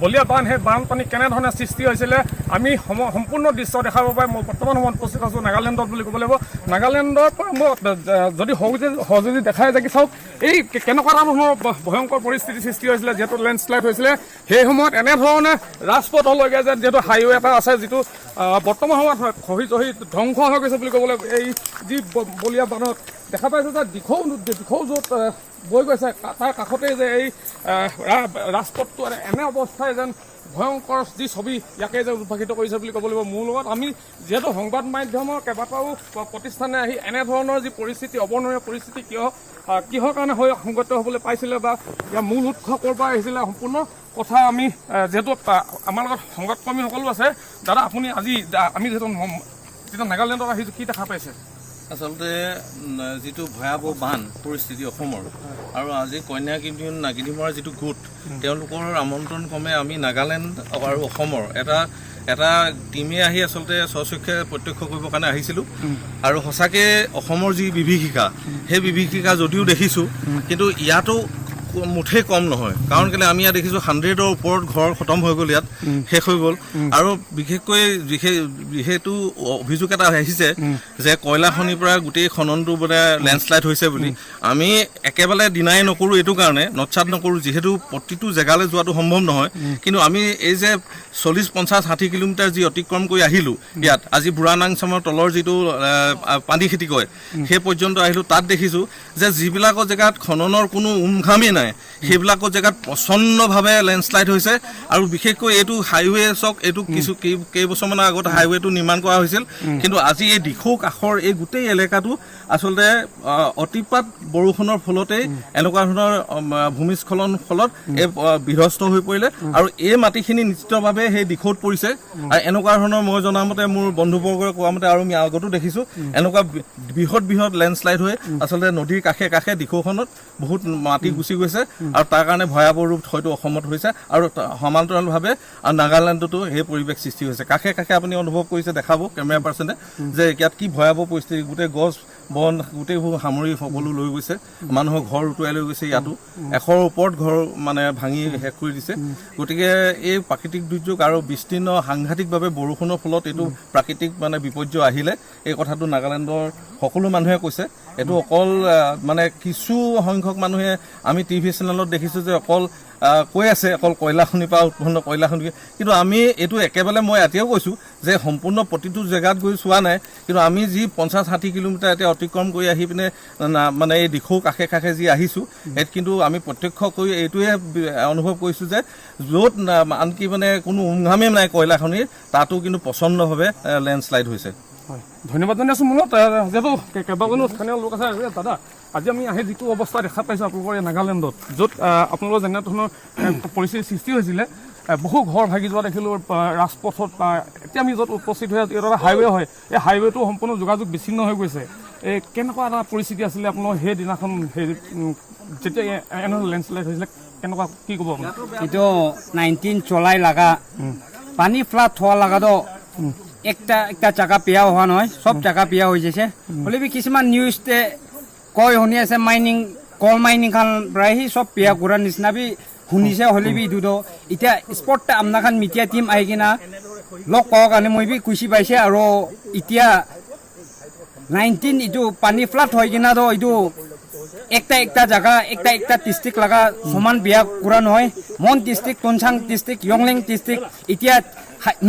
বলিয়া বান সেই বানপানী কেনেধৰণে সৃষ্টি হৈছিলে আমি সম্পূৰ্ণ দৃশ্য দেখাব পাৰে। মই বৰ্তমান সময়ত উপস্থিত আছোঁ নাগালেণ্ডত বুলি ক'ব লাগিব। নাগালেণ্ডৰ পৰা মই যদি সহযোগী দেখাই যাকি চাওক এই কেনেকুৱা ধৰণৰ ভয়ংকৰ পৰিস্থিতি সৃষ্টি হৈছিলে যিহেতু লেণ্ডশ্লাইড হৈছিলে। সেই সময়ত এনেধৰণে ৰাজপথলৈকে যে যিহেতু হাইৱে এটা আছে যিটো বৰ্তমান সময়ত খহি চহি ধ্বংস হৈ গৈছে বুলি ক'ব লাগিব। এই যি বলিয়া বানত দেখা পাইছোঁ যে দিখৌ য'ত বৈ গৈছে তাৰ কাষতেই যে এই ৰাজপথটো এনে অৱস্থাই যেন ভয়ংকৰ যি ছবি ইয়াকে যে উদ্ভাসিত কৰিছে বুলি ক'ব লাগিব। মোৰ লগত আমি যিহেতু সংবাদ মাধ্যমৰ কেইবাটাও প্ৰতিষ্ঠানে আহি এনেধৰণৰ যি পৰিস্থিতি অৱৰ্ণনীয় পৰিস্থিতি কিহৰ কাৰণে সংগত হ'বলৈ পাইছিলে বা ইয়াৰ মূল উৎস ক'ৰ পৰা আহিছিলে সম্পূৰ্ণ কথা আমি যিহেতু আমাৰ লগত সংবাদকৰ্মী সকলো আছে। দাদা আপুনি আজি আমি যিহেতু নাগালেণ্ডত আহিছোঁ কি দেখা পাইছে? আচলতে যিটো ভয়াৱহ বান পৰিস্থিতি অসমৰ আৰু আজি কন্যাকিনি নাগিনীমৰাৰ যিটো গোট তেওঁলোকৰ আমন্ত্ৰণ ক্ৰমে আমি নাগালেণ্ড আৰু অসমৰ এটা টিমে আহি আচলতে স্বচক্ষে প্ৰত্যক্ষ কৰিবৰ কাৰণে আহিছিলোঁ। আৰু সঁচাকৈ অসমৰ যি বিভীষিকা সেই বিভীষিকা যদিও দেখিছোঁ কিন্তু ইয়াতো মুঠেই কম নহয়। কাৰণ কেলৈ আমি ইয়াত দেখিছোঁ 100ৰ ওপৰত ঘৰ খতম হৈ গ'ল, ইয়াত শেষ হৈ গ'ল। আৰু বিশেষকৈ যিহেতু অভিযোগ এটা আহিছে যে কয়লা খনিৰ পৰা গোটেই খননটো বোলে লেণ্ডশ্লাইড হৈছে বুলি, আমি একেবাৰে ডিনাই নকৰোঁ এইটো কাৰণে নৎসাত নকৰোঁ যিহেতু প্ৰতিটো জেগালৈ যোৱাটো সম্ভৱ নহয়। কিন্তু আমি এই যে 40-50-60 কিলোমিটাৰ যি অতিক্ৰম কৰি আহিলোঁ ইয়াত আজি বুঢ়ানাংচামৰ তলৰ যিটো পানী খেতি কয় সেই পৰ্যন্ত আহিলোঁ, তাত দেখিছোঁ যে যিবিলাকৰ জেগাত খননৰ কোনো উমঘামেই নাই সেইবিলাকৰ জেগাত প্ৰচণ্ডভাৱে লেণ্ডশ্লাইড হৈছে। আৰু বিশেষকৈ এইটো হাইৱে চক এইটো কেইবছৰমানৰ আগত হাইৱেটো নিৰ্মাণ কৰা হৈছিল, কিন্তু আজি এই দিখৌ কাষৰ এই গোটেই এলেকাটো আচলতে অতিপাত বৰষুণৰ ফলতেই এনেকুৱা ধৰণৰ ভূমিস্খলনৰ ফলত এই বিধ্বস্ত হৈ পৰিলে। আৰু এই মাটিখিনি নিশ্চিতভাৱে সেই দিখৌত পৰিছে। আৰু এনেকুৱা ধৰণৰ মই জনামতে মোৰ বন্ধুবৰ্গই কোৱা মতে আৰু আমি আগতো দেখিছোঁ এনেকুৱা বৃহৎ লেণ্ডশ্লাইড হৈ আচলতে নদীৰ কাষে কাষে দিখৌখনত বহুত মাটি গুচি গৈছে। আৰু তাৰ কাৰণে ভয়াৱহ ৰূপ হয়তো অসমত হৈছে আৰু সমান্তৰালভাৱে নাগালেণ্ডতো সেই পৰিৱেশ সৃষ্টি হৈছে। কাষে কাষে আপুনি অনুভৱ কৰিছে, দেখাব কেমেৰা পাৰ্চনে যে ইয়াত কি ভয়াৱহ পৰিস্থিতি, গোটেই গছ বন গোটেইবোৰ সামৰি সকলো লৈ গৈছে, মানুহৰ ঘৰ উটুৱাই লৈ গৈছে। ইয়াতো 100ৰ ওপৰত ঘৰ মানে ভাঙি শেষ কৰি দিছে। গতিকে এই প্ৰাকৃতিক দুৰ্যোগ আৰু বিস্তীৰ্ণ সাংঘাতিকভাৱে বৰষুণৰ ফলত এইটো প্ৰাকৃতিক মানে বিপৰ্যয় আহিলে এই কথাটো নাগালেণ্ডৰ সকলো মানুহে কৈছে। এইটো অকল মানে কিছু সংখ্যক মানুহে আমি টিভি চেনেলত দেখিছোঁ যে অকল কৈ আছে অকল কয়লা খনিৰ পৰা উৎপন্ন কয়লা খনি, কিন্তু আমি এইটো একেবাৰে মই এতিয়াও কৈছোঁ যে সম্পূৰ্ণ প্ৰতিটো জেগাত গৈ চোৱা নাই। কিন্তু আমি যি 50-60 কিলোমিটাৰ এতিয়া অতিক্ৰম কৰি আহি পিনে মানে এই দিখৌ কাষে কাষে যি আহিছোঁ ইয়াত কিন্তু আমি প্ৰত্যক্ষ কৰি এইটোৱে অনুভৱ কৰিছোঁ যে য'ত আনকি মানে কোনো উমঘামেই নাই কয়লা খনিৰ তাতো কিন্তু প্ৰচণ্ডভাৱে লেণ্ডশ্লাইড হৈছে। হয়, ধন্যবাদ জনাই আছোঁ। মূলত যিহেতু কেইবাজনো স্থানীয় লোক আছে। দাদা আজি আমি আহি যিটো অৱস্থা দেখা পাইছোঁ আপোনালোকৰ এই নাগালেণ্ডত, য'ত আপোনালোকৰ যেনেধৰণৰ পৰিস্থিতিৰ সৃষ্টি হৈছিলে, বহু ঘৰ ভাগি যোৱা দেখিলোঁ ৰাজপথত। এতিয়া আমি য'ত উপস্থিত হৈ আছোঁ এইটো এটা হাইৱে হয়, এই হাইৱেটো সম্পূৰ্ণ যোগাযোগ বিচ্ছিন্ন হৈ গৈছে। এই কেনেকুৱা এটা পৰিস্থিতি আছিলে আপোনালোকৰ সেইদিনাখন যেতিয়া এনেধৰণৰ লেণ্ডশ্লাইড হৈছিলে, কেনেকুৱা কি ক'ব? এইটো 19 চলাই লগা পানী ফ্লাড হোৱা লগাতো একটা জায়গা পেয়া হোৱা নহয়, সব জায়গা পেয়া হৈ যাইছে। হ'লে কিছুমান নিউজতে কয় শুনি আছে কল মাইনিং খান প্ৰায় সব পেয়া কৰাৰ নিচিনা বি শুনিছে। হ'লে বি এইটো এতিয়া স্পট আপোনাৰ খান মিডিয়া টিম আহি কিনা লগ পাওঁ কাৰণে মই বি খুচি পাইছে। আৰু এতিয়া 19 এইটো পানী ফ্লাড হৈ কিনা তো এইটো একটা জায়গা একটা ডিষ্ট্ৰিক্ট লগা সমান বিয়া কৰা নহয়। মন ডিষ্ট্ৰিক্ট, টনচাং ডিষ্ট্ৰিক্ট, ইয়ংলেং ডিষ্ট্ৰিক্ট এতিয়া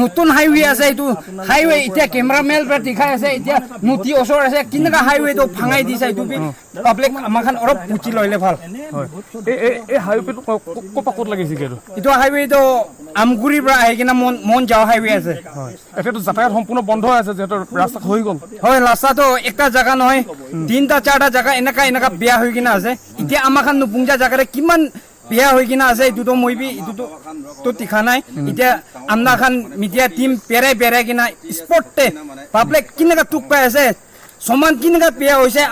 নতুন হাইৱে আছে। এইটো হাইৱে এতিয়া কেমেৰামেন পৰা দেখাই আছে, এতিয়া নদী ওচৰ আছে, কেনেকুৱা হাইৱেটো ভাঙাই দিছে। এইটো পাব্লিক আমাৰ খান অলপ বুজি ল'লে ভাল। এই হাইৱেটো ক'ত লাগিছে? এইটো হাইৱেটো আমগুৰিৰ পৰা আহি কিনে মন যাওঁ হাইৱে আছে। এতিয়াতো যাতায়াত সম্পূৰ্ণ বন্ধ হৈ আছে যিহেতু ৰাস্তা হৈ গ'ল। হয়, ৰাস্তাটো একটা জাগা নহয়, 3-4টা জাগা এনেকা বেয়া হৈ কিনে আছে। এতিয়া আমাৰ খান নুপুংজা জাগাৰে কিমান বেয়া হৈ কিনে আছে এইটোতো মই বি এইটোতো তীখা নাই। এতিয়া আমাৰ খান মিডিয়া টিম পেৰাই কিনা স্পটতে পাব্লিক কেনেকা টুক পাই আছে, সমান কেনেকা বেয়া হৈছে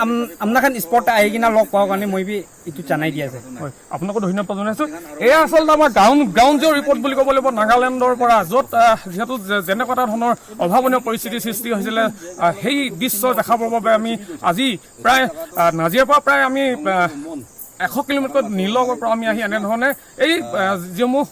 আমাৰ খান স্পটতে আহি কিনা লগ পাওঁ কাৰণে মই বি এইটো জানাই দি আছে। হয়, আপোনাকো ধন্যবাদ জনাইছোঁ। এয়া আচলতে আমাৰ গ্ৰাউণ্ড জিৰ' ৰিপৰ্ট বুলি ক'ব লাগিব নাগালেণ্ডৰ পৰা, য'ত যিহেতু যেনেকুৱা এটা ধৰণৰ অভাৱনীয় পৰিস্থিতিৰ সৃষ্টি হৈছিলে সেই দৃশ্য দেখাবৰ বাবে আমি আজি প্ৰায় নাজিৰাৰ পৰা প্ৰায় আমি 100 কিলোমিটাৰ নিলগৰ পৰা আমি আহি এনেধৰণে এই যিসমূহ